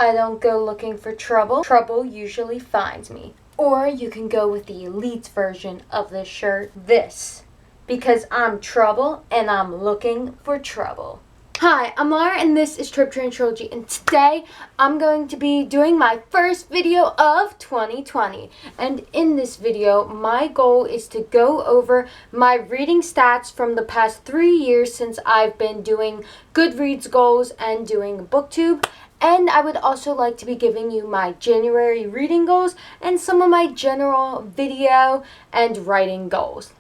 I don't go looking for trouble. Trouble usually finds me. Or you can go with the elite version of this shirt, this. Because I'm trouble and I'm looking for trouble. Hi, I'm Lara and this is tropetrinitytrilogy, and today I'm going to be doing my first video of 2020. And in this video, my goal is to go over my reading stats from the past 3 years since I've been doing Goodreads goals and doing BookTube. And I would also like to be giving you my January reading goals and some of my general video and writing goals.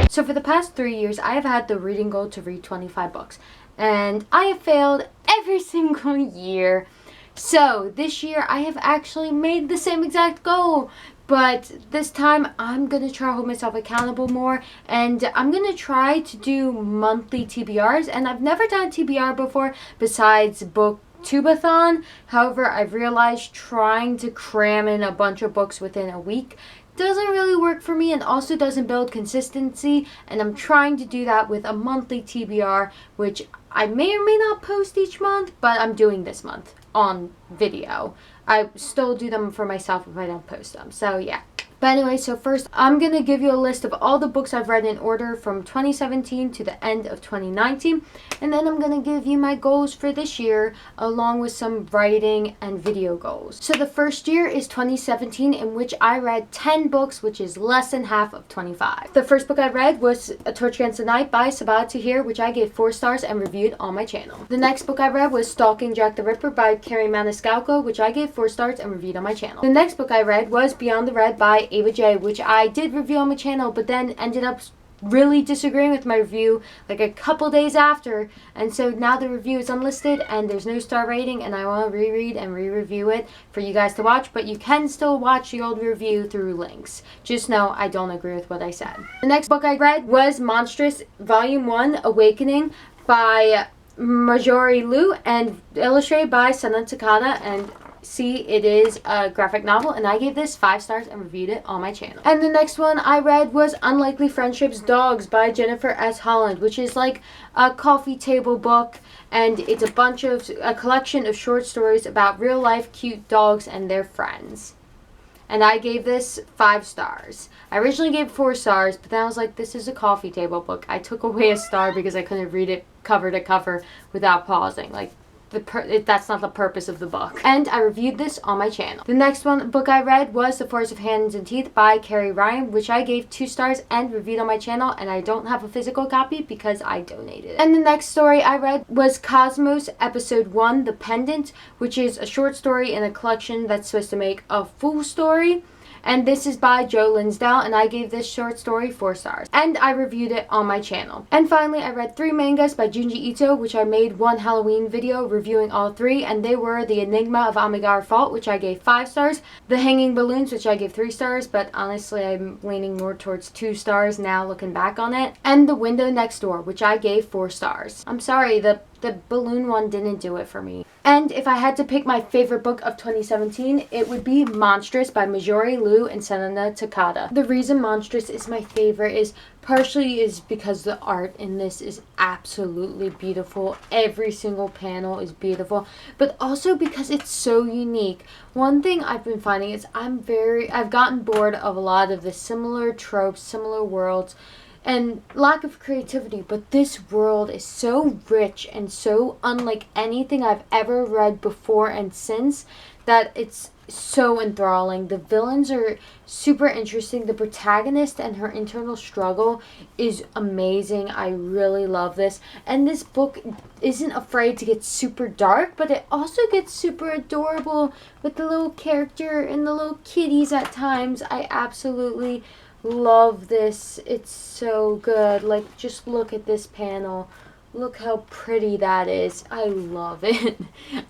So for the past 3 years, I have had the reading goal to read 25 books. And I have failed every single year. So this year, I have actually made the same exact goal. But this time, I'm going to try to hold myself accountable more. And I'm going to try to do monthly TBRs. And I've never done a TBR before besides BookTubeathon. However, I've realized trying to cram in a bunch of books within a week doesn't really work for me and also doesn't build consistency, and I'm trying to do that with a monthly TBR, which I may or may not post each month, but I'm doing this month on video. I still do them for myself if I don't post them, so yeah. But anyway, so first I'm going to give you a list of all the books I've read in order from 2017 to the end of 2019. And then I'm going to give you my goals for this year along with some writing and video goals. So the first year is 2017, in which I read 10 books, which is less than half of 25. The first book I read was A Torch Against the Night by Sabaa Tahir, which I gave 4 stars and reviewed on my channel. The next book I read was Stalking Jack the Ripper by Carrie Maniscalco, which I gave 4 stars and reviewed on my channel. The next book I read was Beyond the Red by Ava J, which I did review on my channel, but then ended up really disagreeing with my review like a couple days after, and so now the review is unlisted and there's no star rating, and I want to reread and re-review it for you guys to watch, but you can still watch the old review through links. Just know I don't agree with what I said. The next book I read was Monstrous Volume 1 Awakening by Marjorie Liu and illustrated by Sana Takada, and it is a graphic novel, and I gave this 5 stars and reviewed it on my channel. And the next one I read was Unlikely Friendships Dogs by Jennifer S. Holland, which is like a coffee table book, and it's a collection of short stories about real life cute dogs and their friends. And I gave this 5 stars. I originally gave 4 stars, but then I was like, this is a coffee table book. I took away a star because I couldn't read it cover to cover without pausing. Like, that's not the purpose of the book. And I reviewed this on my channel. The next book I read was The Forest of Hands and Teeth by Carrie Ryan, which I gave 2 stars and reviewed on my channel, and I don't have a physical copy because I donated it. And the next story I read was Cosmos Episode 1, The Pendant, which is a short story in a collection that's supposed to make a full story. And this is by Joe Linsdale, and I gave this short story 4 stars. And I reviewed it on my channel. And finally, I read 3 mangas by Junji Ito, which I made one Halloween video reviewing all 3. And they were The Enigma of Amigara Fault, which I gave 5 stars. The Hanging Balloons, which I gave 3 stars. But honestly, I'm leaning more towards 2 stars now looking back on it. And The Window Next Door, which I gave 4 stars. I'm sorry, the balloon one didn't do it for me. And if I had to pick my favorite book of 2017, it would be Monstrous by Marjorie Liu and Sana Takada. The reason Monstrous is my favorite is partially because the art in this is absolutely beautiful. Every single panel is beautiful, but also because it's so unique. One thing I've been finding is I've gotten bored of a lot of the similar tropes, similar worlds, and lack of creativity, but this world is so rich and so unlike anything I've ever read before and since that it's so enthralling. The villains are super interesting. The protagonist and her internal struggle is amazing. I really love this. And this book isn't afraid to get super dark, but it also gets super adorable with the little character and the little kitties at times. I absolutely love this. It's so good. Like, just look at this panel. Look how pretty that is. I love it.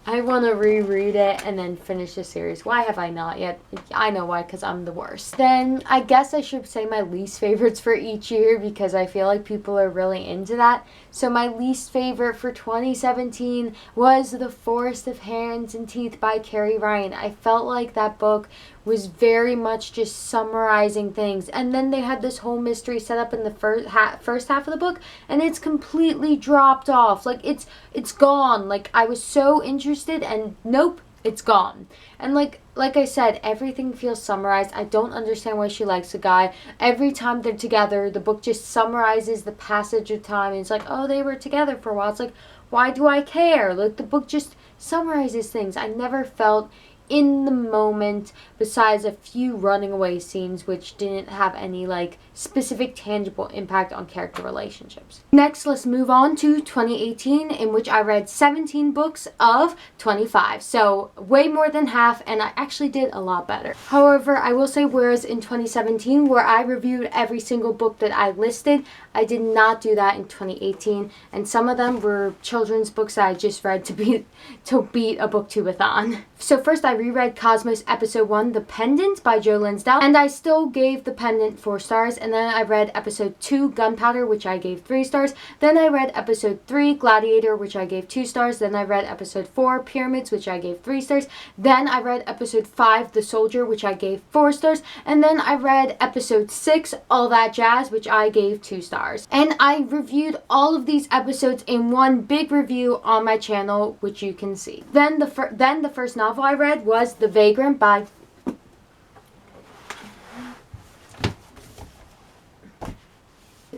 I want to reread it and then finish the series. Why have I not yet? I know why, because I'm the worst. Then I guess I should say my least favorites for each year, because I feel like people are really into that. So my least favorite for 2017 was The Forest of Hands and Teeth by Carrie Ryan. I felt like that book was very much just summarizing things, and then they had this whole mystery set up in the first half of the book, and it's completely dropped off. Like it's gone. Like I was so interested, and nope, it's gone. And like I said, everything feels summarized. I don't understand why she likes the guy. Every time they're together, the book just summarizes the passage of time, and it's like, oh, they were together for a while. It's like, why do I care? Like the book just summarizes things. I never felt in the moment, besides a few running away scenes which didn't have any like specific tangible impact on character relationships. Next, let's move on to 2018, in which I read 17 books of 25, so way more than half, and I actually did a lot better. However, I will say, whereas in 2017, where I reviewed every single book that I listed, I did not do that in 2018, and some of them were children's books that I just read to beat a booktubeathon. So first, I reread Cosmos Episode 1, The Pendant by Joe Lansdale, and I still gave The Pendant 4 stars, and then I read Episode 2, Gunpowder, which I gave 3 stars, then I read Episode 3, Gladiator, which I gave 2 stars, then I read Episode 4, Pyramids, which I gave 3 stars, then I read Episode 5, The Soldier, which I gave 4 stars, and then I read Episode 6, All That Jazz, which I gave 2 stars. And I reviewed all of these episodes in one big review on my channel, which you can see. Then the first novel I read was The Vagrant by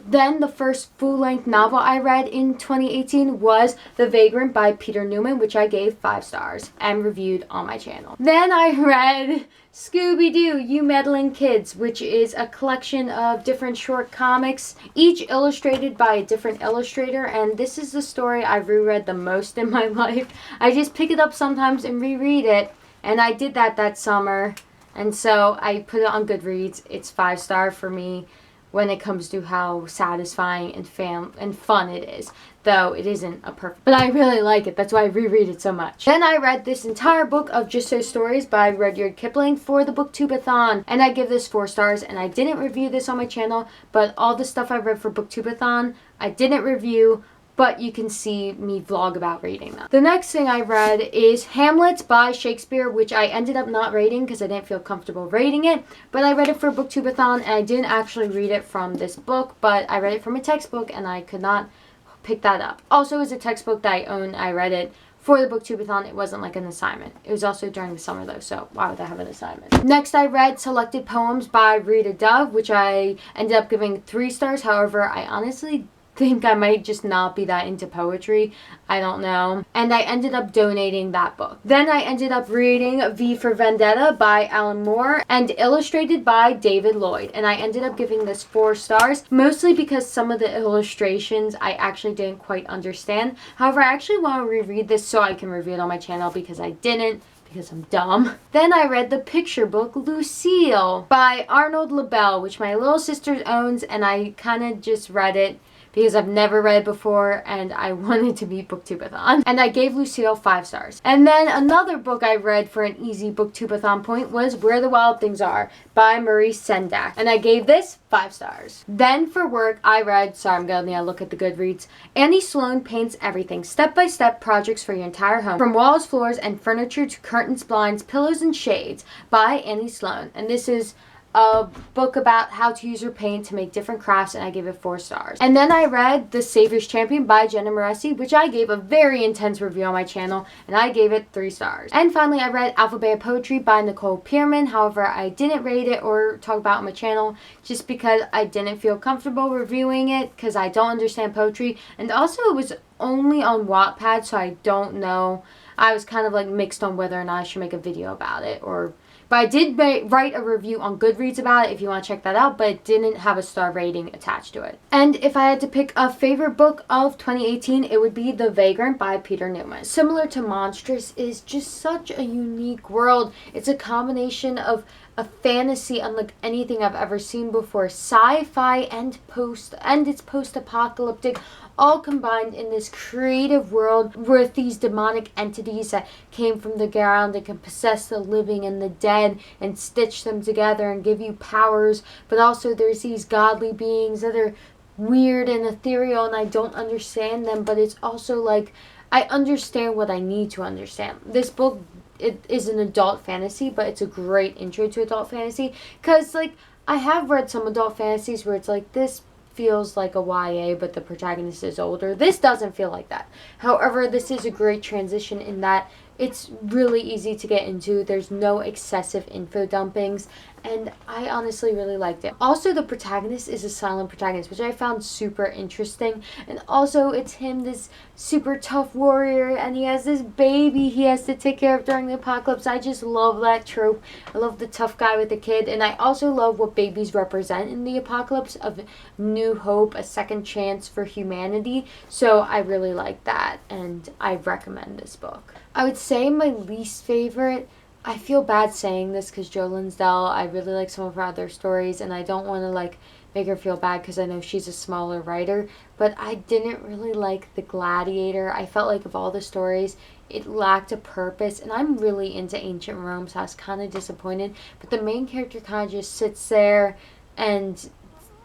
Then the first full-length novel I read in 2018 was The Vagrant by Peter Newman, which I gave 5 stars and reviewed on my channel. Then I read Scooby-Doo, You Meddling Kids, which is a collection of different short comics, each illustrated by a different illustrator, and this is the story I've reread the most in my life. I just pick it up sometimes and reread it, and I did that summer, and so I put it on Goodreads. It's 5-star for me when it comes to how satisfying and fun it is, though it isn't a perfect, but I really like it. That's why I reread it so much. Then I read this entire book of Just So Stories by Rudyard Kipling for the booktubeathon, and I give this 4 stars, and I didn't review this on my channel, but all the stuff I read for booktubeathon I didn't review, but you can see me vlog about reading them. The next thing I read is Hamlet by Shakespeare, which I ended up not rating because I didn't feel comfortable rating it, but I read it for booktubeathon, and I didn't actually read it from this book, but I read it from a textbook, and I could not pick that up. Also, as a textbook that I own, I read it for the booktubeathon. It wasn't like an assignment. It was also during the summer though, so why would I have an assignment? Next, I read Selected Poems by Rita Dove, which I ended up giving 3 stars. However, I honestly think I might just not be that into poetry. I don't know. And I ended up donating that book. Then I ended up reading V for Vendetta by Alan Moore and illustrated by David Lloyd. And I ended up giving this 4 stars, mostly because some of the illustrations I actually didn't quite understand. However, I actually want to reread this so I can review it on my channel because I didn't, because I'm dumb. Then I read the picture book Lucille by Arnold LaBelle, which my little sister owns, and I kind of just read it because I've never read it before and I wanted to beat booktubeathon. And I gave Lucille 5 stars. And then another book I read for an easy booktubeathon point was Where the Wild Things Are by Maurice Sendak. And I gave this 5 stars. Then for work, I read, sorry, I'm gonna look at the Goodreads, Annie Sloan Paints Everything, Step-by-Step Projects for Your Entire Home, From Walls, Floors, and Furniture to Curtains, Blinds, Pillows, and Shades by Annie Sloan. And this is a book about how to use your paint to make different crafts, and I gave it 4 stars. And then I read The Savior's Champion by Jenna Moresi, which I gave a very intense review on my channel, and I gave it 3 stars. And finally, I read Alphabet of Poetry by Nicole Pierman. However, I didn't rate it or talk about it on my channel just because I didn't feel comfortable reviewing it because I don't understand poetry, and also it was only on Wattpad, so I don't know. I was kind of like mixed on whether or not I should make a video about it, but I did write a review on Goodreads about it if you want to check that out, but it didn't have a star rating attached to it. And if I had to pick a favorite book of 2018, it would be The Vagrant by Peter Newman. Similar to Monstrous, it is just such a unique world. It's a combination of a fantasy unlike anything I've ever seen before. Sci-fi and it's post-apocalyptic, all combined in this creative world with these demonic entities that came from the ground that can possess the living and the dead and stitch them together and give you powers. But also there's these godly beings that are weird and ethereal, and I don't understand them, but it's also like I understand what I need to understand. This book, it is an adult fantasy, but it's a great intro to adult fantasy, because like I have read some adult fantasies where it's like, this feels like a YA, but the protagonist is older. This doesn't feel like that. However, this is a great transition in that it's really easy to get into. There's no excessive info dumpings, and I honestly really liked it. Also, the protagonist is a silent protagonist, which I found super interesting. And also, it's him, this super tough warrior, and he has this baby he has to take care of during the apocalypse. I just love that trope. I love the tough guy with the kid, and I also love what babies represent in the apocalypse of new hope, a second chance for humanity. So I really like that, and I recommend this book. I would say my least favorite, I feel bad saying this because Jo Linsdell, I really like some of her other stories, and I don't want to like make her feel bad because I know she's a smaller writer, but I didn't really like The Gladiator. I felt like of all the stories, it lacked a purpose, and I'm really into ancient Rome, so I was kind of disappointed. But the main character kind of just sits there and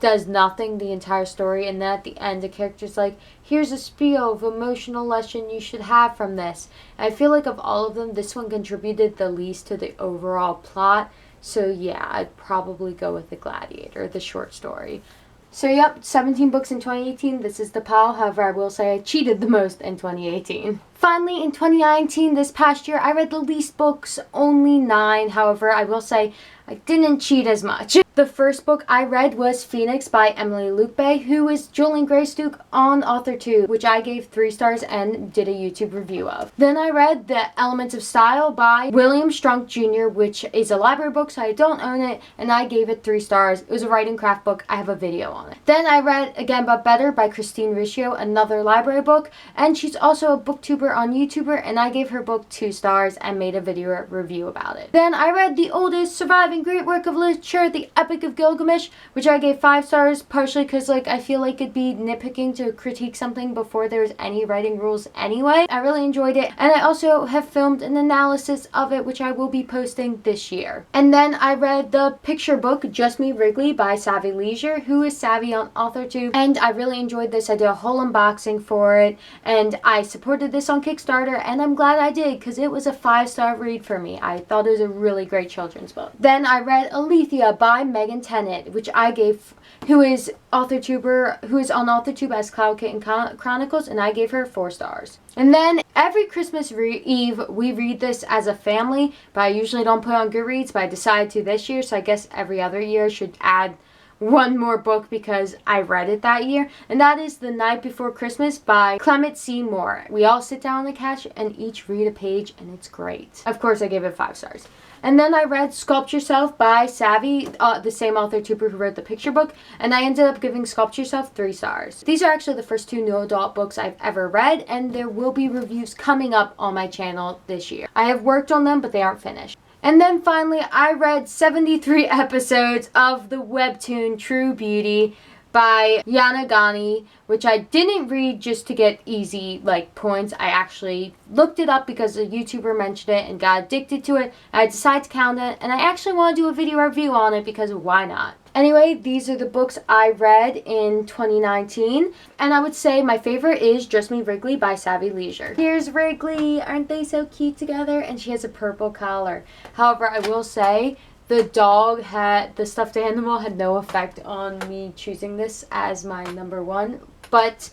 does nothing the entire story, and then at the end the character's like, here's a spiel of emotional lesson you should have from this. And I feel like of all of them, this one contributed the least to the overall plot. So yeah, I'd probably go with The Gladiator, the short story. So yep, 17 books in 2018. This is the pile. However, I will say I cheated the most in 2018. Finally, in 2019, this past year, I read the least books, only 9. However, I will say I didn't cheat as much. The first book I read was Phoenix by Emily Luque, who is Julian Graystoke on AuthorTube, which I gave 3 stars and did a YouTube review of. Then I read The Elements of Style by William Strunk Jr., which is a library book, so I don't own it, and I gave it 3 stars. It was a writing craft book. I have a video on it. Then I read Again But Better by Christine Riccio, another library book, and she's also a booktuber on YouTuber, and I gave her book 2 stars and made a video review about it. Then I read the oldest surviving great work of literature, The Epic of Gilgamesh, which I gave 5 stars, partially because like I feel like it'd be nitpicking to critique something before there's any writing rules anyway. I really enjoyed it, and I also have filmed an analysis of it, which I will be posting this year. And then I read the picture book Just Me Wrigley by Savvy Leisure, who is Savvy on AuthorTube, and I really enjoyed this. I did a whole unboxing for it, and I supported this on Kickstarter, and I'm glad I did because it was a 5-star read for me. I thought it was a really great children's book. Then I read Alethea by Megan Tennant, which I gave, who is on AuthorTube as Cloud Kitten Chronicles, and I gave her 4 stars. And then every Christmas Eve we read this as a family, but I usually don't put on Goodreads, but I decided to this year, so I guess every other year should add one more book because I read it that year, and that is The Night Before Christmas by Clement C. Moore. We all sit down on the couch and each read a page, and it's great. Of course, I gave it 5 stars. And then I read Sculpt Yourself by Savvy, the same AuthorTuber who wrote the picture book, and I ended up giving Sculpt Yourself 3 stars. These are actually the first 2 new adult books I've ever read, and there will be reviews coming up on my channel this year. I have worked on them, but they aren't finished. And then finally, I read 73 episodes of the webtoon True Beauty by Yana Gani, which I didn't read just to get easy points. I actually looked it up because a YouTuber mentioned it and got addicted to it. I decided to count it, and I actually want to do a video review on it because why not? Anyway, these are the books I read in 2019, and I would say my favorite is Just Me Wrigley by Savvy Leisure. Here's Wrigley, aren't they so cute together? And she has a purple collar. However, I will say the stuffed animal had no effect on me choosing this as my number 1, but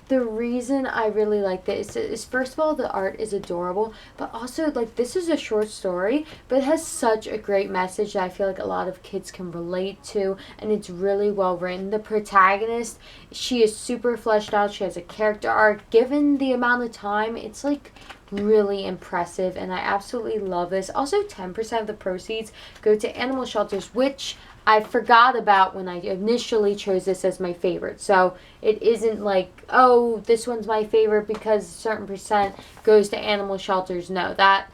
the reason I really like this is first of all, the art is adorable, but also this is a short story, but it has such a great message that I feel like a lot of kids can relate to, and it's really well written. The protagonist, she is super fleshed out. She has a character arc. Given the amount of time, it's really impressive, and I absolutely love this. Also, 10% of the proceeds go to animal shelters, which I forgot about when I initially chose this as my favorite. So it isn't oh, this one's my favorite because a certain percent goes to animal shelters. No, that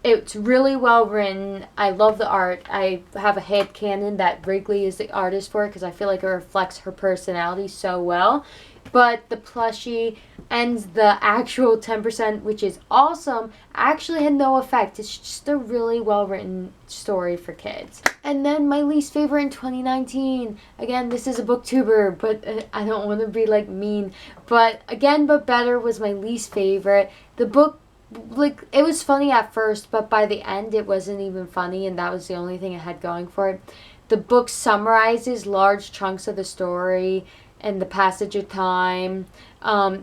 It's really well written. I love the art. I have a headcanon that Wrigley is the artist for it because I feel like it reflects her personality so well. But the plushie and the actual 10%, which is awesome, actually had no effect. It's just a really well written story for kids. And then my least favorite in 2019. Again, this is a booktuber, but I don't want to be like mean. But Again But Better was my least favorite. The book, like, it was funny at first, but by the end it wasn't even funny, and that was the only thing it had going for it. The book summarizes large chunks of the story and the passage of time.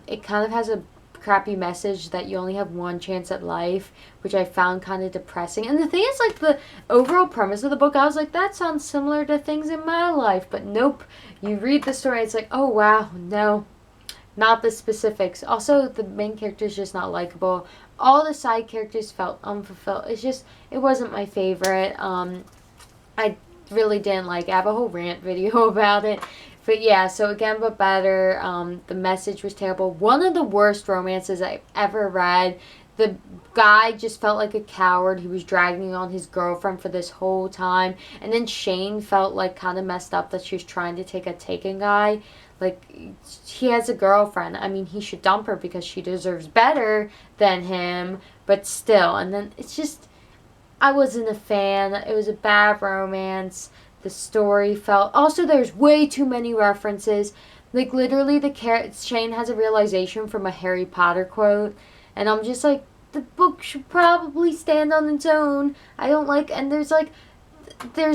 It kind of has a crappy message that you only have one chance at life, which I found kind of depressing. And the thing is, like, the overall premise of the book, I was like, that sounds similar to things in my life, but nope. You read the story, it's like, oh wow, no, not the specifics. Also, the main character is just not likable. All the side characters felt unfulfilled. It wasn't my favorite. I really didn't like it. I have a whole rant video about it. But yeah, so Again But Better, the message was terrible. One of the worst romances I've ever read. The guy just felt like a coward. He was dragging on his girlfriend for this whole time. And then Shane felt like kind of messed up that she was trying to take a taken guy. Like, he has a girlfriend. I mean, he should dump her because she deserves better than him. But still. And then it's just, I wasn't a fan. It was a bad romance. The story felt... Also, there's way too many references. Like, literally, Shane has a realization from a Harry Potter quote. And I'm just like, the book should probably stand on its own. I don't like... And there's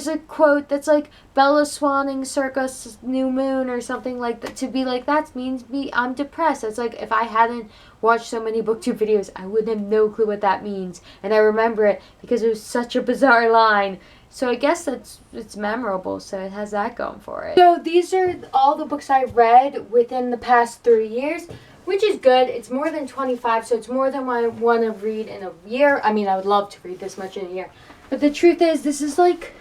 a quote that's like, Bella Swanning circa new moon or something like that. To be like, that means me, I'm depressed. It's like, if I hadn't watched so many booktube videos, I would have no clue what that means. And I remember it because it was such a bizarre line. So I guess it's memorable, so it has that going for it. So these are all the books I read within the past 3 years, which is good. It's more than 25, so it's more than what I want to read in a year. I mean, I would love to read this much in a year. But the truth is, this is like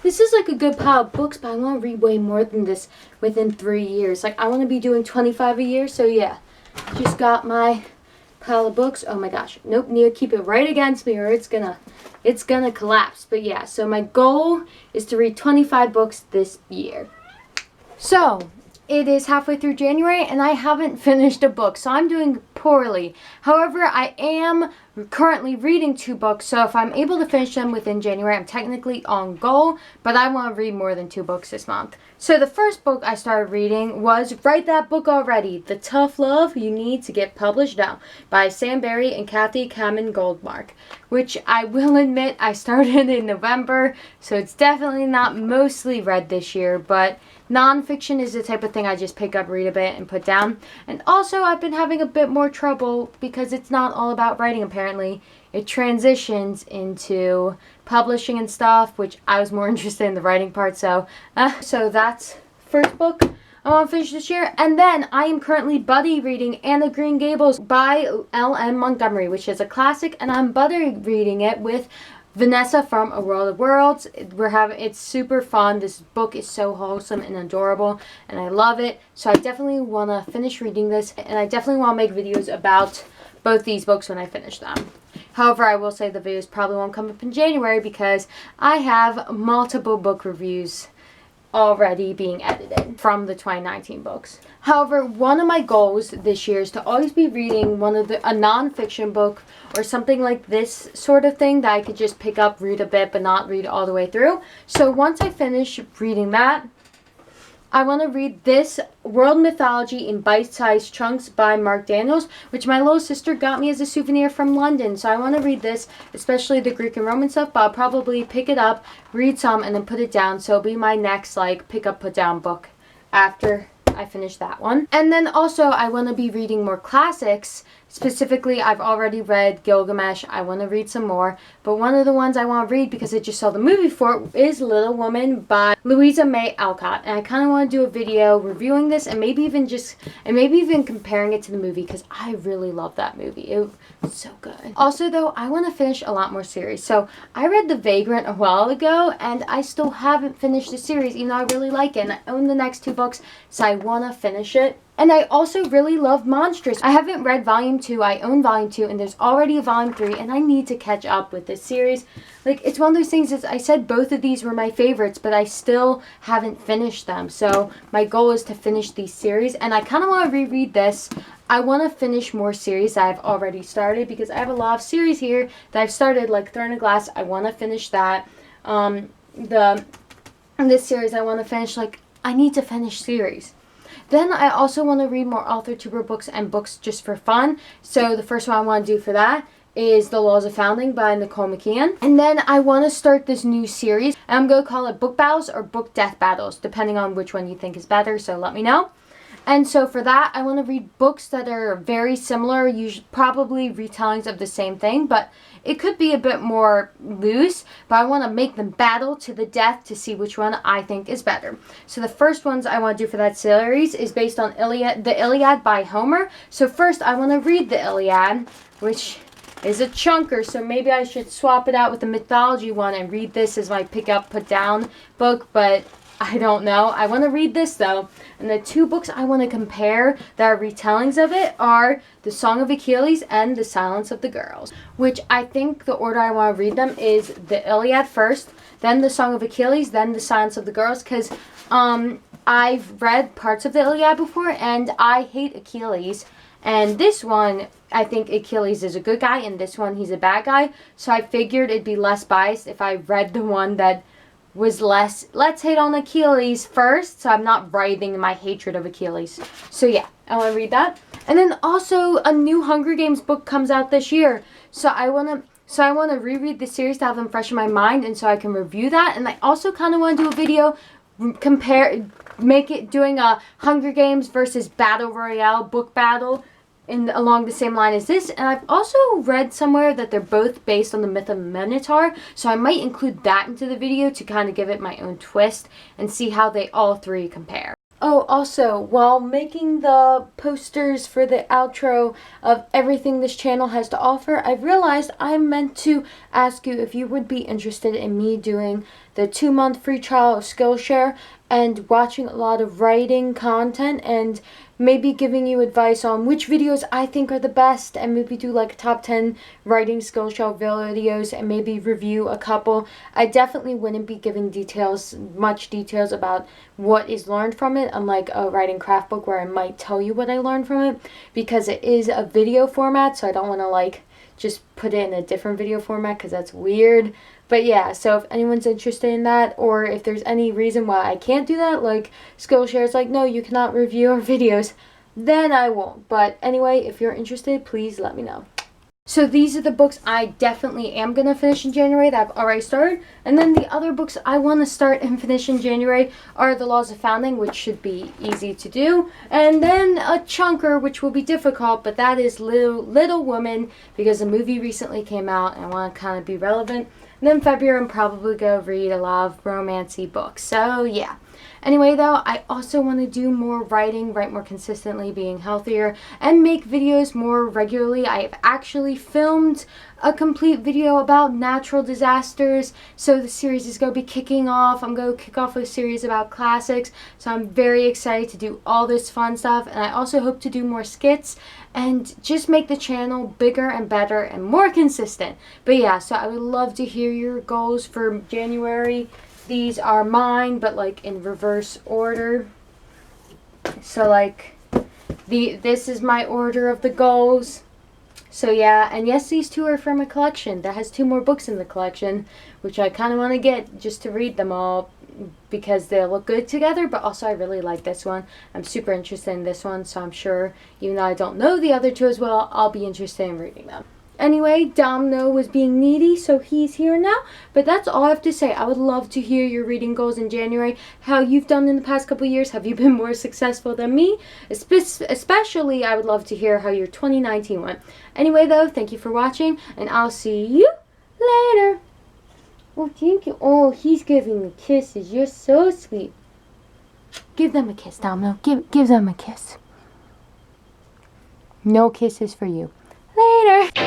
a good pile of books, but I want to read way more than this within 3 years. Like, I want to be doing 25 a year, so yeah. Just got my pile of books. Oh my gosh. Nope, need to keep it right against me or it's gonna collapse. But yeah, so my goal is to read 25 books this year. So, it is halfway through January and I haven't finished a book, so I'm doing poorly. However, I am currently reading 2 books, so if I'm able to finish them within January, I'm technically on goal, but I want to read more than 2 books this month. So the first book I started reading was Write That Book Already, The Tough Love You Need to Get Published Now by Sam Berry and Kathy Kamen Goldmark, which I will admit I started in November, so it's definitely not mostly read this year, but nonfiction is the type of thing I just pick up, read a bit, and put down. And also, I've been having a bit more trouble because it's not all about writing, apparently. It transitions into publishing and stuff, which I was more interested in the writing part. So that's first book I want to finish this year. And then I am currently buddy reading Anne of Green Gables by L.M. Montgomery, which is a classic, and I'm buddy reading it with Vanessa from A World of Worlds. It's super fun. This book is so wholesome and adorable, and I love it. So I definitely want to finish reading this, and I definitely want to make videos about both these books when I finish them. However, I will say the videos probably won't come up in January because I have multiple book reviews already being edited from the 2019 books. However, one of my goals this year is to always be reading a non-fiction book or something like this sort of thing that I could just pick up, read a bit, but not read all the way through. So once I finish reading that, I want to read this World Mythology in Bite-Sized Chunks by Mark Daniels, which my little sister got me as a souvenir from London. So I want to read this, especially the Greek and Roman stuff, but I'll probably pick it up, read some, and then put it down. So it'll be my next, like, pick up, put down book after I finish that one. And then also I want to be reading more classics. Specifically, I've already read Gilgamesh. I want to read some more. But one of the ones I want to read because I just saw the movie for it is Little Woman by Louisa May Alcott. And I kind of want to do a video reviewing this and maybe even comparing it to the movie because I really love that movie. It was so good. Also though, I want to finish a lot more series. So I read The Vagrant a while ago and I still haven't finished the series even though I really like it. And I own the next 2 books, so I want to finish it. And I also really love Monstrous. I haven't read Volume 2. I own Volume 2, and there's already a Volume 3, and I need to catch up with this series. Like, it's one of those things, as I said, both of these were my favorites, but I still haven't finished them. So my goal is to finish these series, and I kind of want to reread this. I want to finish more series that I've already started, because I have a lot of series here that I've started, like Throne of Glass. I want to finish that. This series I want to finish. Like, I need to finish series. Then I also want to read more author-tuber books and books just for fun. So the first one I want to do for that is The Laws of Founding by Nicole McKeon. And then I want to start this new series. And I'm going to call it Book Battles or Book Death Battles, depending on which one you think is better. So let me know. And so for that, I want to read books that are very similar, usually probably retellings of the same thing, but it could be a bit more loose, but I want to make them battle to the death to see which one I think is better. So the first ones I want to do for that series is based on the Iliad by Homer. So first I want to read the Iliad, which is a chunker, so maybe I should swap it out with the mythology one and read this as my pick up, put down book, but I don't know. I want to read this though. And the two books I want to compare that are retellings of it are The Song of Achilles and The Silence of the Girls, which I think the order I want to read them is the Iliad first, then The Song of Achilles, then The Silence of the Girls, because I've read parts of the Iliad before and I hate Achilles. And this one, I think Achilles is a good guy, and this one he's a bad guy. So I figured it'd be less biased if I read the one that was less, let's hate on Achilles first, so I'm not writhing in my hatred of Achilles. So yeah, I want to read that. And then also a new Hunger Games book comes out this year. So I want to reread the series to have them fresh in my mind, and so I can review that. And I also kind of want to do a video doing a Hunger Games versus Battle Royale book battle along the same line as this. And I've also read somewhere that they're both based on the myth of Minotaur, so I might include that into the video to kind of give it my own twist and see how they all three compare. Oh, also, while making the posters for the outro of everything this channel has to offer, I realized I meant to ask you if you would be interested in me doing the 2-month free trial of Skillshare and watching a lot of writing content and maybe giving you advice on which videos I think are the best, and maybe do like top 10 writing Skillshare videos and maybe review a couple. I definitely wouldn't be giving much details about what is learned from it, unlike a writing craft book where I might tell you what I learned from it, because it is a video format, so I don't want to like just put it in a different video format because that's weird. But yeah, so if anyone's interested in that, or if there's any reason why I can't do that, like Skillshare is like, no, you cannot review our videos, then I won't. But anyway, if you're interested, please let me know. So these are the books I definitely am going to finish in January that I've already started. And then the other books I want to start and finish in January are The Laws of Founding, which should be easy to do. And then a chunker, which will be difficult, but that is Little Women, because a movie recently came out and I want to kind of be relevant. And then February, I'm probably going to read a lot of romancy books. So yeah. Anyway, though, I also want to do more writing, write more consistently, being healthier, and make videos more regularly. I have actually filmed a complete video about natural disasters, so the series is going to be kicking off. I'm going to kick off a series about classics, so I'm very excited to do all this fun stuff, and I also hope to do more skits and just make the channel bigger and better and more consistent. But yeah, so I would love to hear your goals for January. These are mine, but like in reverse order. So like this is my order of the goals. So yeah, and yes, these two are from a collection that has 2 more books in the collection, which I kind of want to get just to read them all because they look good together, but also I really like this one. I'm super interested in this one, so I'm sure, even though I don't know the other 2 as well, I'll be interested in reading them. Anyway, Domino was being needy, so he's here now. But that's all I have to say. I would love to hear your reading goals in January, how you've done in the past couple years. Have you been more successful than me? Especially, I would love to hear how your 2019 went. Anyway, though, thank you for watching, and I'll see you later. Oh, thank you. Oh, he's giving me kisses. You're so sweet. Give them a kiss, Domino. Give them a kiss. No kisses for you. Later.